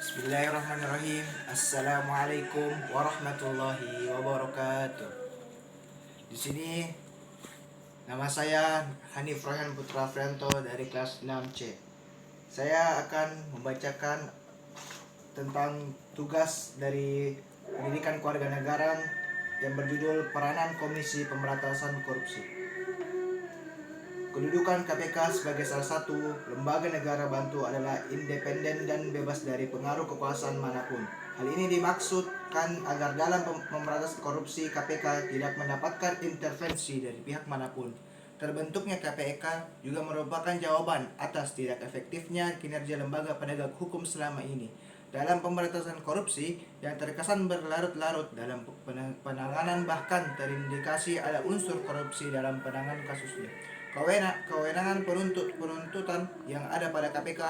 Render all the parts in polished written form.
Bismillahirrahmanirrahim. Assalamualaikum warahmatullahi wabarakatuh. Di sini nama saya Hanif Rohan Putra Frianto dari kelas 6C. Saya akan membacakan tentang tugas dari pendidikan kewarganegaraan yang berjudul Peranan Komisi Pemberantasan Korupsi. Kedudukan KPK sebagai salah satu lembaga negara bantu adalah independen dan bebas dari pengaruh kekuasaan manapun. Hal ini dimaksudkan agar dalam pemberantasan korupsi KPK tidak mendapatkan intervensi dari pihak manapun. Terbentuknya KPK juga merupakan jawaban atas tidak efektifnya kinerja lembaga penegak hukum selama ini dalam pemberantasan korupsi yang terkesan berlarut-larut dalam penanganan, bahkan terindikasi ada unsur korupsi dalam penanganan kasusnya. Kewenangan penuntutan yang ada pada KPK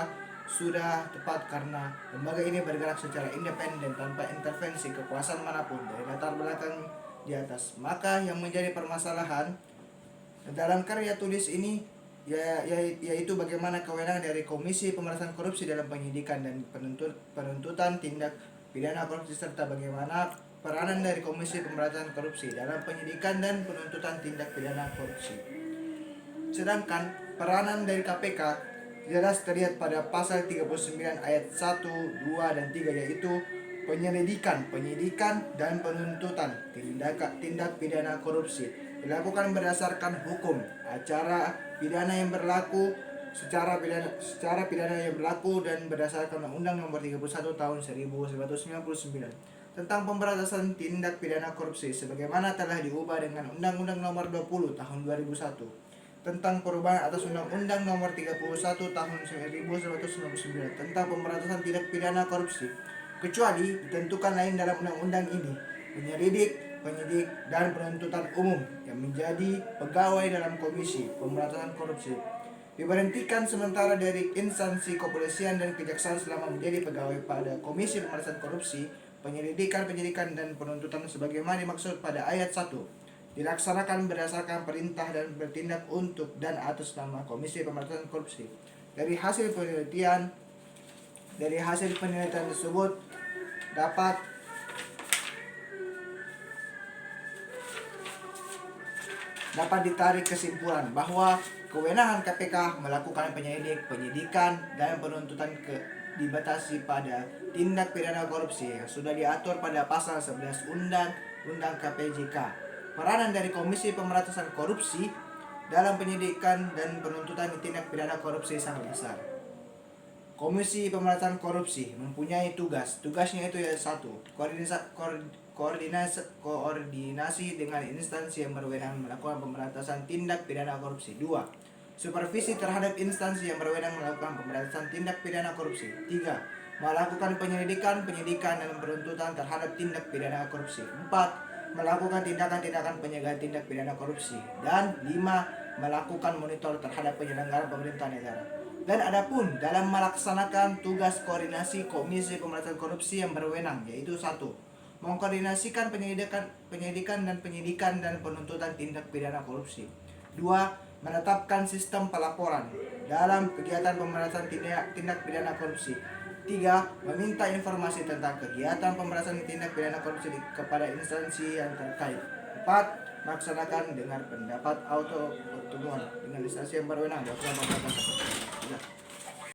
sudah tepat karena lembaga ini bergerak secara independen tanpa intervensi kekuasaan manapun dari latar belakang di atas. Maka yang menjadi permasalahan dalam karya tulis ini yaitu bagaimana kewenangan dari Komisi Pemberantasan Korupsi dalam penyidikan dan penuntutan tindak pidana korupsi, serta bagaimana peranan dari Komisi Pemberantasan Korupsi dalam penyidikan dan penuntutan tindak pidana korupsi. Sedangkan peranan dari KPK jelas terlihat pada pasal 39 ayat 1, 2, dan 3, yaitu penyidikan dan penuntutan tindak pidana korupsi dilakukan berdasarkan hukum acara pidana yang berlaku secara pidana yang berlaku dan berdasarkan Undang-Undang Nomor 31 Tahun 1999 tentang pemberantasan tindak pidana korupsi, sebagaimana telah diubah dengan Undang-Undang Nomor 20 Tahun 2001 tentang perubahan atas Undang-Undang Nomor 31 Tahun 1999 tentang pemberantasan tindak pidana korupsi, kecuali ditentukan lain dalam undang-undang ini. Penyelidik, penyidik, dan penuntutan umum yang menjadi pegawai dalam Komisi Pemberantasan Korupsi diberhentikan sementara dari instansi kepolisian dan kejaksaan selama menjadi pegawai pada Komisi Pemberantasan Korupsi. Penyidikan, dan penuntutan sebagaimana dimaksud pada ayat 1 dilaksanakan berdasarkan perintah dan bertindak untuk dan atas nama Komisi Pemberantasan Korupsi. Dari hasil penelitian tersebut dapat ditarik kesimpulan bahwa kewenangan KPK melakukan penyidikan dan penuntutan dibatasi pada tindak pidana korupsi yang sudah diatur pada pasal 11 Undang-Undang KPJK. Peranan dari Komisi Pemberantasan Korupsi dalam penyidikan dan penuntutan tindak pidana korupsi sangat besar. Komisi Pemberantasan Korupsi mempunyai tugasnya itu ya: 1. Koordinasi dengan instansi yang berwenang melakukan pemberantasan tindak pidana korupsi. 2. Supervisi terhadap instansi yang berwenang melakukan pemberantasan tindak pidana korupsi. 3. Melakukan penyelidikan dan penuntutan terhadap tindak pidana korupsi. 4. Melakukan tindakan-tindakan pencegahan tindak pidana korupsi. Dan 5. Melakukan monitor terhadap penyelenggara pemerintah negara. Dan adapun dalam melaksanakan tugas koordinasi Komisi Pemberantasan Korupsi yang berwenang, yaitu 1. Mengkoordinasikan penyidikan dan penuntutan tindak pidana korupsi. 2. Menetapkan sistem pelaporan dalam kegiatan pemberantasan tindak pidana korupsi. 3. Meminta informasi tentang kegiatan pemberantasan tindak pidana korupsi kepada instansi yang terkait. 4. Melaksanakan dengar pendapat pertemuan dengan instansi yang berwenang dalam pemberantasan korupsi.